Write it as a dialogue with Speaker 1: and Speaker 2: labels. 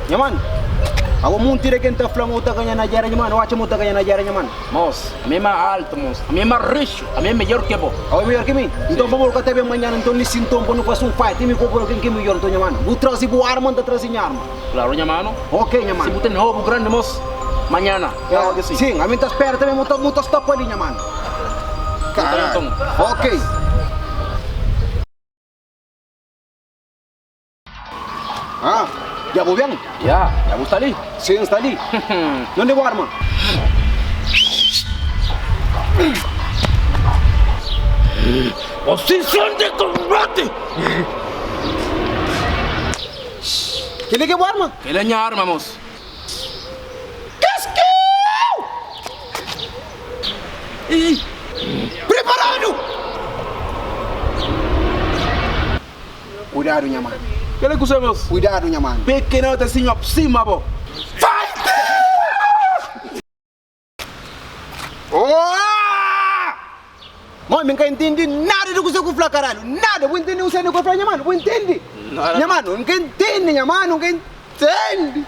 Speaker 1: Nyaman. Ako muntire kenta flango utaganya na jara nyaman, wacha mutaganya na jara nyaman.
Speaker 2: Mos, a mí más alto, mos. A mí más rico, a mí mejor que vos.
Speaker 1: Ako melhor que mim. Então vamos ka tebe manhã então ni sintom para não fazer fight, me compro quem melhor então nyaman. Bu trazi bu arma, tá trazi arma.
Speaker 2: Claro, hermano.
Speaker 1: Ok, nyaman.
Speaker 2: Si vos tenés algo grande, mos, mañana. Claro que sí.
Speaker 1: Sim, a mim tá espera também muito stop ali nyaman.
Speaker 2: Caralho.
Speaker 1: Ok. Ah, ya vou bien.
Speaker 2: Ya gusta ali.
Speaker 1: Sim, está ali. Onde é o arma?
Speaker 2: Posición de combate.
Speaker 1: Que liga o arma?
Speaker 2: Que leña arma, mos.
Speaker 1: Preparado! Cuidado, nyaman.
Speaker 2: Que le acusamos?
Speaker 1: Cuidado, nyaman.
Speaker 2: Pequeno te enseño por cima, vos.
Speaker 1: Oh! Mãe, nunca entendi nada do que você fala, caralho. Nada, vou entender o que você fala, nyaman. Vou entender.
Speaker 2: Nada.
Speaker 1: Nyaman, nunca entende, nyaman. Nunca entende.